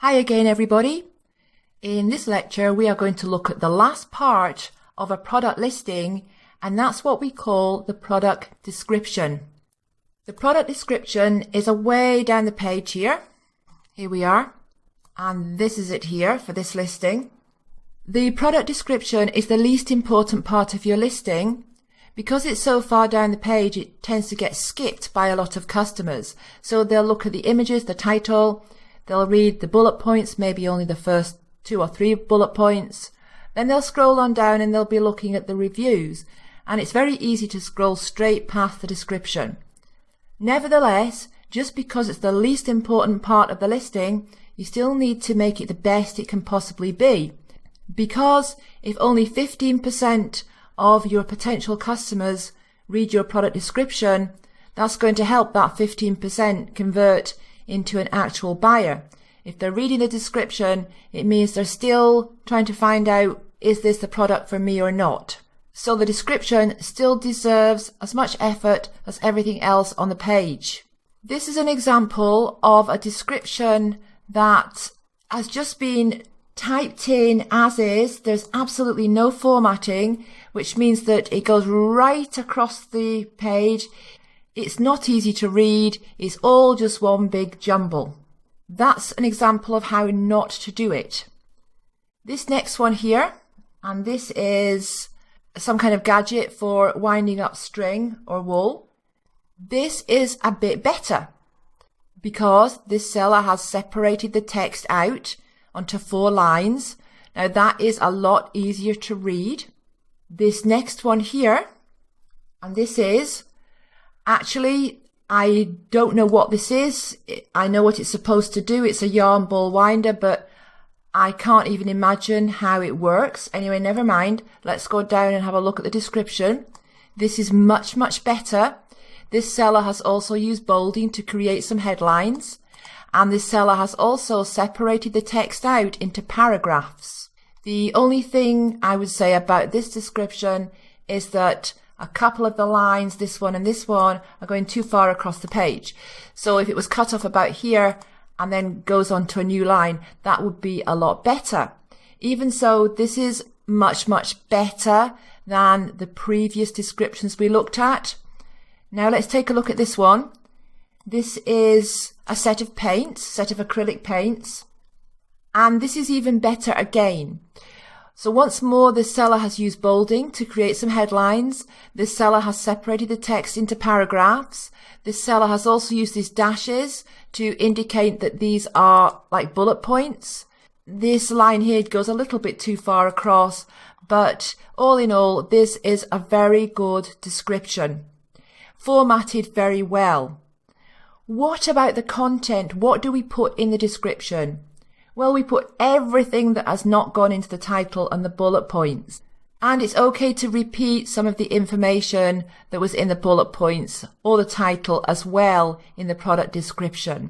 Hi again, everybody. In this lecture, we are going to look at the last part of a product listing, and that's what we call the product description. The product description is a way down the page here. Here we are. And this is it here for this listing. The product description is the least important part of your listing. Because it's so far down the page, it tends to get skipped by a lot of customers. So they'll look at the images, the title, they'll read the bullet points, maybe only the first 2 or 3 bullet points. Then they'll scroll on down and they'll be looking at the reviews. And it's very easy to scroll straight past the description. Nevertheless, just because it's the least important part of the listing, you still need to make it the best it can possibly be. Because if only 15% of your potential customers read your product description, that's going to help that 15% convert into an actual buyer. If they're reading the description, it means they're still trying to find out, is this the product for me or not? So the description still deserves as much effort as everything else on the page. This is an example of a description that has just been typed in as is. There's absolutely no formatting, which means that it goes right across the page. It's not easy to read. It's all just one big jumble. That's an example of how not to do it. This next one here, and this is some kind of gadget for winding up string or wool. This is a bit better because this seller has separated the text out onto 4 lines. Now that is a lot easier to read. This next one here, and this is, actually, I don't know what this is. I know what it's supposed to do. It's a yarn ball winder, but I can't even imagine how it works. Anyway, never mind. Let's go down and have a look at the description. This is much, much better. This seller has also used bolding to create some headlines. And this seller has also separated the text out into paragraphs. The only thing I would say about this description is that a couple of the lines, this one and this one, are going too far across the page. So if it was cut off about here and then goes on to a new line, that would be a lot better. Even so, this is much, much better than the previous descriptions we looked at. Now let's take a look at this one. This is a set of paints, set of acrylic paints, and this is even better again. So once more, this seller has used bolding to create some headlines. This seller has separated the text into paragraphs. This seller has also used these dashes to indicate that these are like bullet points. This line here goes a little bit too far across, but all in all, this is a very good description, formatted very well. What about the content? What do we put in the description? Well, we put everything that has not gone into the title and the bullet points. And it's okay to repeat some of the information that was in the bullet points or the title as well in the product description.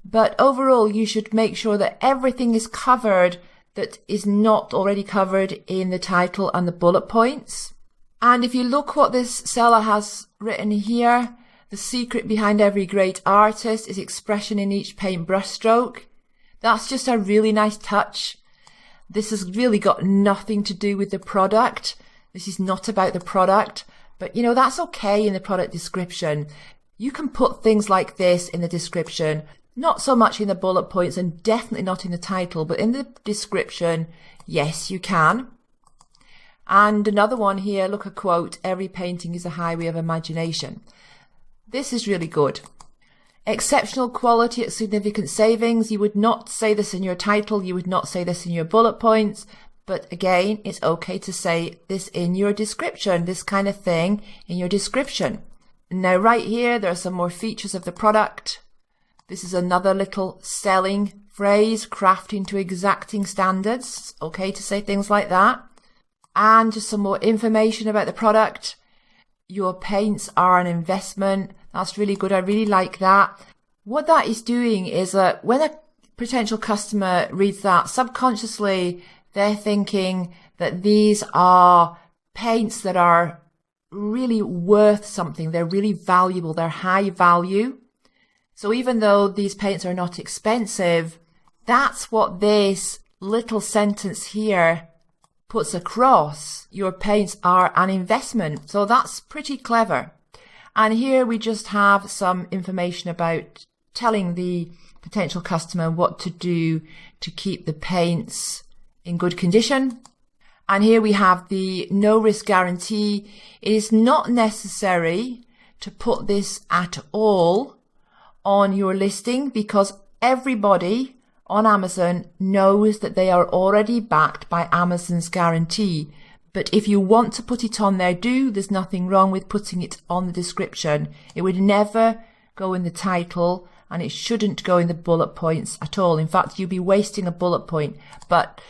But overall, you should make sure that everything is covered that is not already covered in the title and the bullet points. And if you look what this seller has written here, the secret behind every great artist is expression in each paint brushstroke. That's just a really nice touch. This has really got nothing to do with the product. This is not about the product, but you know, that's okay in the product description. You can put things like this in the description, not so much in the bullet points and definitely not in the title, but in the description, yes, you can. And another one here, look, a quote, every painting is a highway of imagination. This is really good. Exceptional quality at significant savings. You would not say this in your title. You would not say this in your bullet points. But again, it's okay to say this in your description, this kind of thing in your description. Now right here, there are some more features of the product. This is another little selling phrase, crafting to exacting standards. Okay to say things like that. And just some more information about the product. Your paints are an investment. That's really good. I really like that. What that is doing is that when a potential customer reads that, subconsciously they're thinking that these are paints that are really worth something. They're really valuable. They're high value. So even though these paints are not expensive, That's what this little sentence here puts across. Your paints are an investment. So that's pretty clever. And here we just have some information about telling the potential customer what to do to keep the paints in good condition. And here we have the no risk guarantee. It is not necessary to put this at all on your listing because everybody on Amazon knows that they are already backed by Amazon's guarantee. But if you want to put it on there, there's nothing wrong with putting it on the description. It would never go in the title and it shouldn't go in the bullet points at all. In fact, you'd be wasting a bullet point. But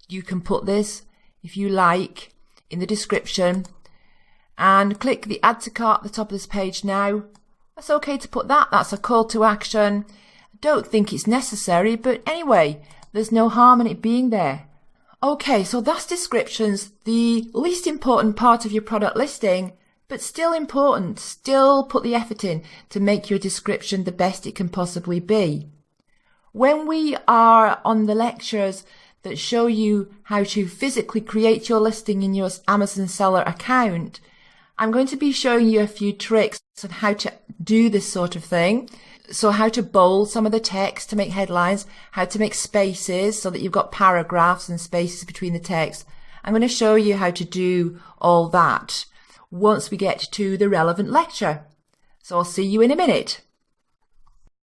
you can put this, if you like, in the description and click the add to cart at the top of this page now. That's okay to put that. That's a call to action. I don't think it's necessary, but anyway, there's no harm in it being there. Okay, so that's descriptions, the least important part of your product listing, but still important. Still put the effort in to make your description the best it can possibly be. When we are on the lectures that show you how to physically create your listing in your Amazon seller account, I'm going to be showing you a few tricks on how to do this sort of thing. So how to bold some of the text to make headlines, how to make spaces so that you've got paragraphs and spaces between the text. I'm going to show you how to do all that once we get to the relevant lecture. So I'll see you in a minute.